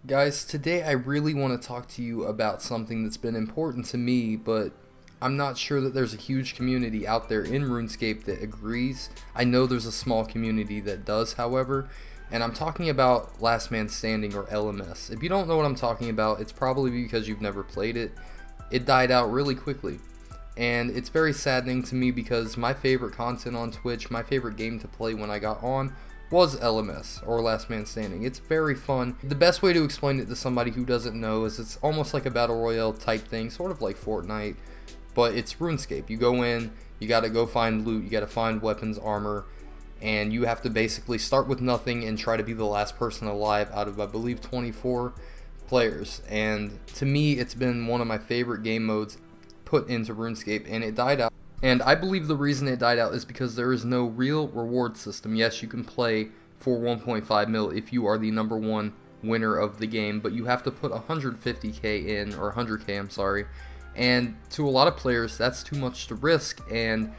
Guys, today I really want to talk to you about something that's been important to me, but I'm not sure that there's a huge community out there in RuneScape that agrees. I know there's a small community that does, however, and I'm talking about Last Man Standing, or LMS. If you don't know what I'm talking about, it's probably because you've never played it. It died out really quickly, and it's very saddening to me because my favorite content on Twitch, my favorite game to play when I got on, was LMS, or Last Man Standing. It's very fun. The best way to explain it to somebody who doesn't know is it's almost like a battle royale type thing, sort of like Fortnite, but it's RuneScape. You go in, you gotta go find loot, you gotta find weapons, armor, and you have to basically start with nothing and try to be the last person alive out of, I believe, 24 players. And to me, it's been one of my favorite game modes put into RuneScape, and it died out. And I believe the reason it died out is because there is no real reward system. Yes, you can play for 1.5 mil if you are the #1 winner of the game, but you have to put 150k in, or 100k, I'm sorry. And to a lot of players, that's too much to risk. And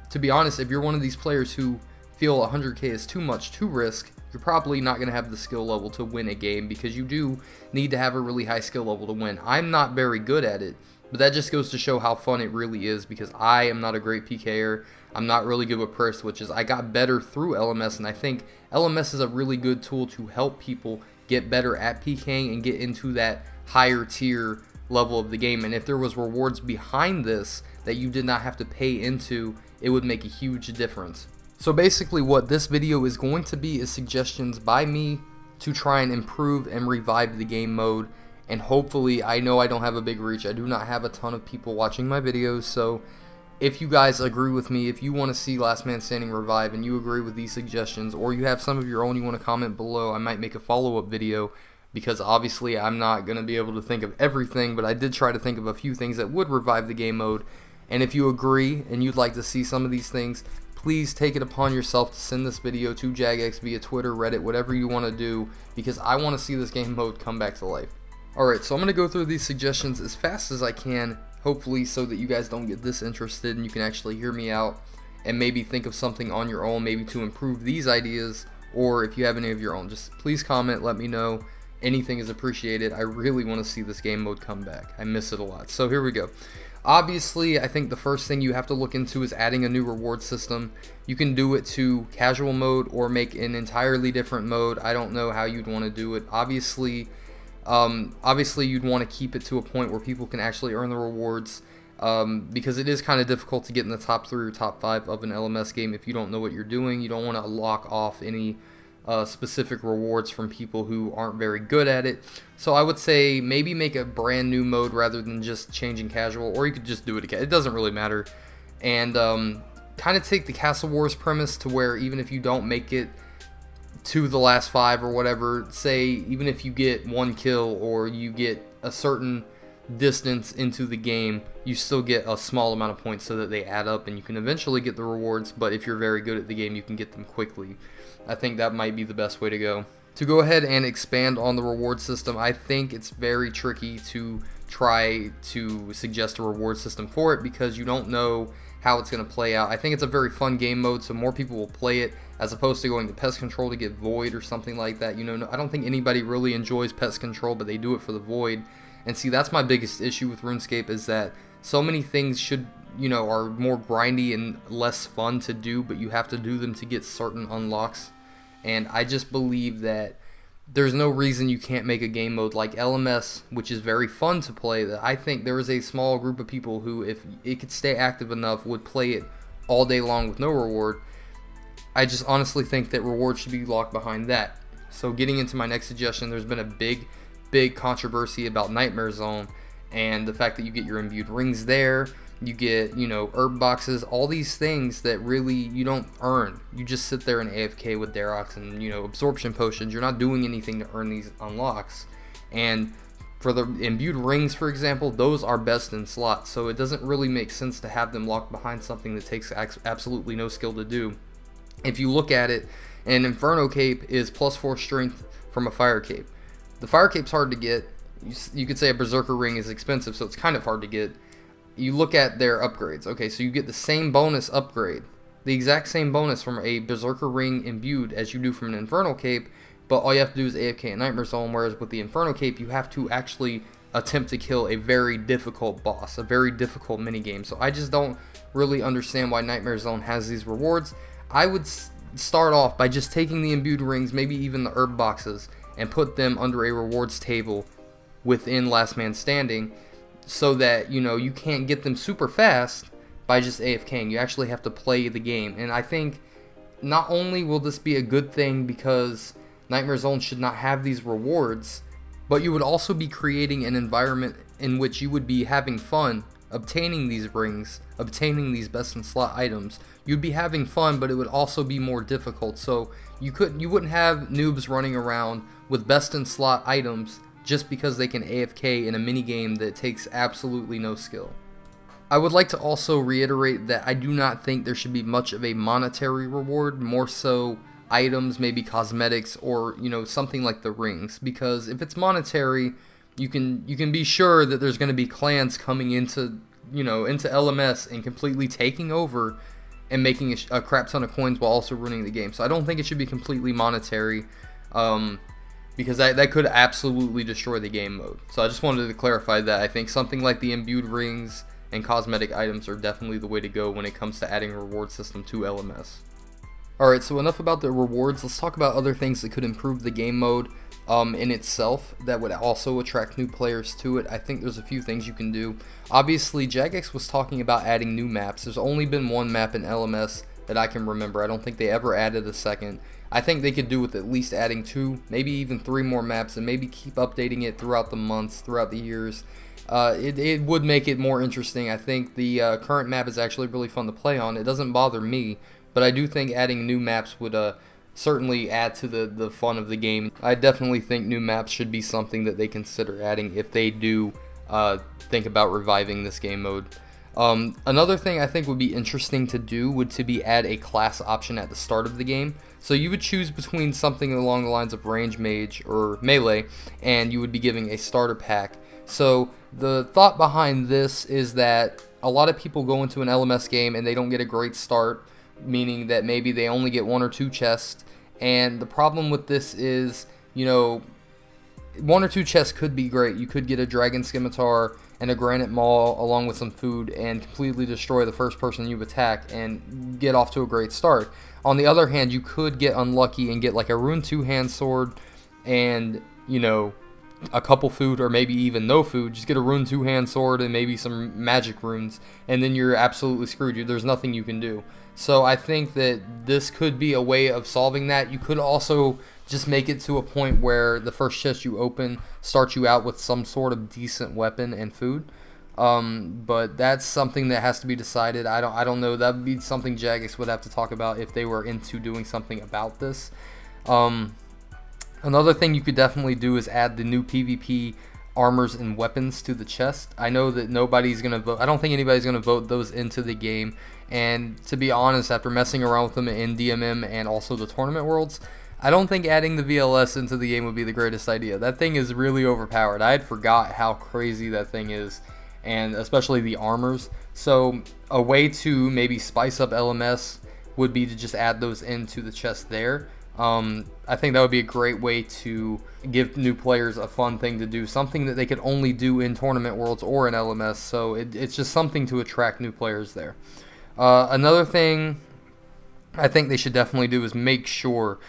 to be honest, if you're one of these players who feel 100k is too much to risk, you're probably not going to have the skill level to win a game, because you do need to have a really high skill level to win. I'm not very good at it, but that just goes to show how fun it really is, because I am not a great PKer. I'm not really good with prayer switches. I got better through LMS, and I think LMS is a really good tool to help people get better at PKing and get into that higher tier level of the game. And if there was rewards behind this that you did not have to pay into, it would make a huge difference. So basically what this video is going to be is suggestions by me to try and improve and revive the game mode. And hopefully, I know I don't have a big reach. I do not have a ton of people watching my videos, so if you guys agree with me, if you want to see Last Man Standing revive and you agree with these suggestions, or you have some of your own you want to comment below, I might make a follow-up video, because obviously I'm not going to be able to think of everything, but I did try to think of a few things that would revive the game mode. And if you agree and you'd like to see some of these things, please take it upon yourself to send this video to jagex via Twitter, Reddit, whatever you want to do, because I want to see this game mode come back to life. Alright, so I'm going to go through these suggestions as fast as I can, hopefully so that you guys don't get disinterested and you can actually hear me out and maybe think of something on your own, maybe to improve these ideas, or if you have any of your own, just please comment, let me know. Anything is appreciated. I really want to see this game mode come back. I miss it a lot. So here we go. Obviously, I think the first thing you have to look into is adding a new reward system. You can do it to casual mode or make an entirely different mode. I don't know how you'd want to do it. Obviously you'd want to keep it to a point where people can actually earn the rewards, because it is kind of difficult to get in the top 3 or top 5 of an LMS game if you don't know what you're doing. You don't want to lock off any specific rewards from people who aren't very good at it. So I would say maybe make a brand new mode rather than just changing casual, or you could just do it again. It doesn't really matter. And kind of take the Castle Wars premise to where even if you don't make it to the last 5 or whatever, say even if you get 1 kill or you get a certain distance into the game, you still get a small amount of points so that they add up and you can eventually get the rewards. But if you're very good at the game, you can get them quickly. I think that might be the best way to go. To go ahead and expand on the reward system, I think it's very tricky to try to suggest a reward system for it because you don't know how it's going to play out. I think it's a very fun game mode, so more people will play it as opposed to going to pest control to get void or something like that. You know, I don't think anybody really enjoys pest control, but they do it for the void. And see, that's my biggest issue with RuneScape, is that so many things should, you know, are more grindy and less fun to do, but you have to do them to get certain unlocks. And I just believe that there's no reason you can't make a game mode like LMS, which is very fun to play, that I think there is a small group of people who, if it could stay active enough, would play it all day long with no reward. I just honestly think that rewards should be locked behind that. So getting into my next suggestion, there's been a big controversy about Nightmare Zone and the fact that you get your imbued rings there, you get, you know, herb boxes, all these things that really you don't earn. You just sit there and AFK with Darox and, you know, absorption potions. You're not doing anything to earn these unlocks. And for the imbued rings, for example, those are best in slots, so it doesn't really make sense to have them locked behind something that takes absolutely no skill to do. If you look at it, an Inferno Cape is +4 strength from a Fire Cape. The Fire Cape's hard to get. You could say a Berserker Ring is expensive, so it's kind of hard to get. You look at their upgrades. Okay, so you get the same bonus upgrade, the exact same bonus from a Berserker Ring imbued as you do from an Infernal Cape, but all you have to do is AFK in Nightmare Zone, whereas with the Inferno Cape, you have to actually attempt to kill a very difficult boss, a very difficult minigame. So I just don't really understand why Nightmare Zone has these rewards. I would start off by just taking the imbued rings, maybe even the herb boxes, and put them under a rewards table within Last Man Standing, so that, you know, you can't get them super fast by just AFKing. You actually have to play the game. And I think not only will this be a good thing because Nightmare Zone should not have these rewards, but you would also be creating an environment in which you would be having fun obtaining these rings, obtaining these best in slot items. You'd be having fun, but it would also be more difficult. So you wouldn't have noobs running around with best in slot items just because they can AFK in a minigame that takes absolutely no skill. I would like to also reiterate that I do not think there should be much of a monetary reward, more so items, maybe cosmetics, or, you know, something like the rings, because if it's monetary, you can be sure that there's going to be clans coming into, you know, into LMS and completely taking over and making a crap ton of coins while also ruining the game. So I don't think it should be completely monetary, because that could absolutely destroy the game mode. So I just wanted to clarify that. I think something like the imbued rings and cosmetic items are definitely the way to go when it comes to adding a reward system to LMS. Alright, so enough about the rewards. Let's talk about other things that could improve the game mode in itself that would also attract new players to it. I think there's a few things you can do. Obviously, jagex was talking about adding new maps. There's only been one map in LMS that I can remember. I don't think they ever added a second. I think they could do with at least adding 2, maybe even 3 more maps, and maybe keep updating it throughout the months, throughout the years. It would make it more interesting. I think the current map is actually really fun to play on. It doesn't bother me, but I do think adding new maps would certainly add to the fun of the game. I definitely think new maps should be something that they consider adding if they do think about reviving this game mode. Another thing I think would be interesting to do would be add a class option at the start of the game. So you would choose between something along the lines of range mage or melee, and you would be giving a starter pack. So the thought behind this is that a lot of people go into an LMS game and they don't get a great start, meaning that maybe they only get 1 or 2 chests. And the problem with this is, you know, 1 or 2 chests could be great. You could get a dragon scimitar and a granite maul along with some food and completely destroy the first person you attack and get off to a great start. On the other hand, you could get unlucky and get like a rune 2-hand sword and, you know, a couple food or maybe even no food. Just get a rune 2-hand sword and maybe some magic runes, and then you're absolutely screwed. There's nothing you can do. So I think that this could be a way of solving that. You could also just make it to a point where the first chest you open starts you out with some sort of decent weapon and food. But that's something that has to be decided. I don't know. That would be something jagex would have to talk about if they were into doing something about this. Another thing you could definitely do is add the new PvP armors and weapons to the chest. I know that nobody's going to vote. I don't think anybody's going to vote those into the game. And to be honest, after messing around with them in DMM and also the tournament worlds, I don't think adding the VLS into the game would be the greatest idea. That thing is really overpowered. I had forgot how crazy that thing is, and especially the armors. So a way to maybe spice up LMS would be to just add those into the chest there. I think that would be a great way to give new players a fun thing to do, something that they could only do in tournament worlds or in LMS. So it's just something to attract new players there. Another thing I think they should definitely do is make sure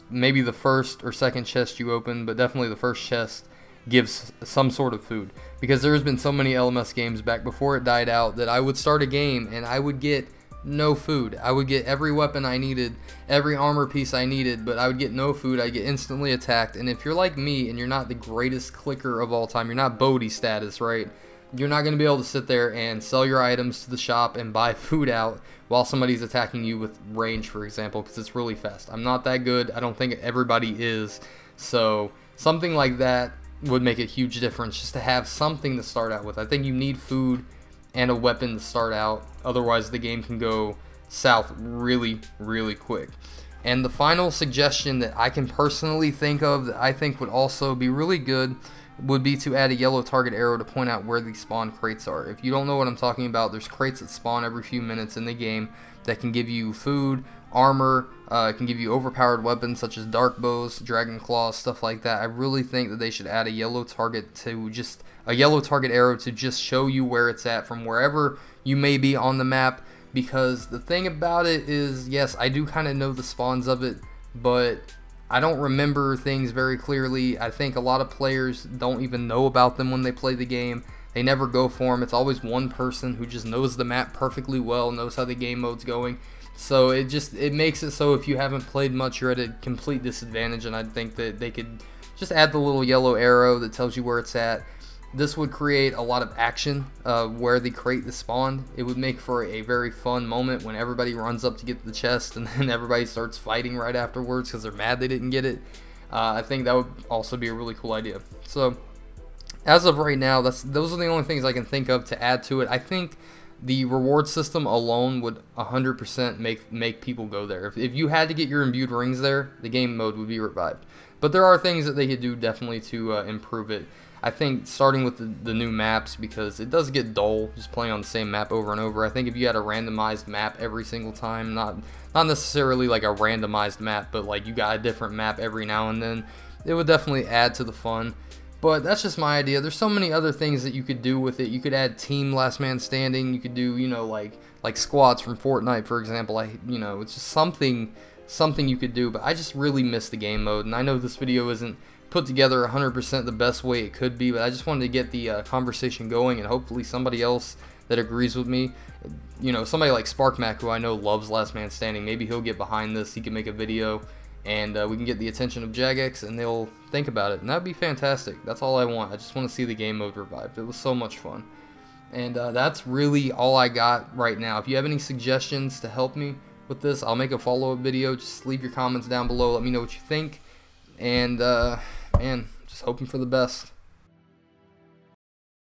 maybe the first or second chest you open, but definitely the first chest gives some sort of food, because there's been so many LMS games back before it died out that I would start a game and I would get no food. I would get every weapon I needed, every armor piece I needed, but I would get no food. I'd get instantly attacked. And if you're like me and you're not the greatest clicker of all time, you're not Bodhi status, right? You're not going to be able to sit there and sell your items to the shop and buy food out while somebody's attacking you with range, for example, because it's really fast. I'm not that good. I don't think everybody is. So something like that would make a huge difference, just to have something to start out with. I think you need food and a weapon to start out. Otherwise, the game can go south really, really quick. And the final suggestion that I can personally think of that I think would also be really good would be to add a yellow target arrow to point out where the spawn crates are. If you don't know what I'm talking about, there's crates that spawn every few minutes in the game that can give you food, armor, can give you overpowered weapons such as dark bows, dragon claws, stuff like that. I really think that they should add a yellow target arrow to just show you where it's at from wherever you may be on the map. Because the thing about it is, yes, I do kind of know the spawns of it, but I don't remember things very clearly. I think a lot of players don't even know about them when they play the game. They never go for them. It's always one person who just knows the map perfectly well, knows how the game mode's going. So it makes it so if you haven't played much, you're at a complete disadvantage, and I think that they could just add the little yellow arrow that tells you where it's at. This would create a lot of action where the crate is spawned. It would make for a very fun moment when everybody runs up to get the chest and then everybody starts fighting right afterwards because they're mad they didn't get it. I think that would also be a really cool idea. So as of right now, those are the only things I can think of to add to it. I think the reward system alone would 100% make people go there. If you had to get your imbued rings there, the game mode would be revived. But there are things that they could do definitely to improve it. I think starting with the new maps, because it does get dull just playing on the same map over and over. I think if you had a randomized map every single time, not necessarily like a randomized map, but like you got a different map every now and then, it would definitely add to the fun. But that's just my idea. There's so many other things that you could do with it. You could add team last man standing. You could do, you know, like squads from Fortnite, for example. It's just something you could do. But I just really miss the game mode, and I know this video isn't put together 100% the best way it could be, but I just wanted to get the conversation going, and hopefully somebody else that agrees with me, you know, somebody like SparkMac, who I know loves Last Man Standing, maybe he'll get behind this, he can make a video, and we can get the attention of jagex, and they'll think about it, and that'd be fantastic. That's all I want. I just want to see the game mode revived. It was so much fun. And that's really all I got right now. If you have any suggestions to help me with this, I'll make a follow-up video. Just leave your comments down below. Let me know what you think. And man, just hoping for the best.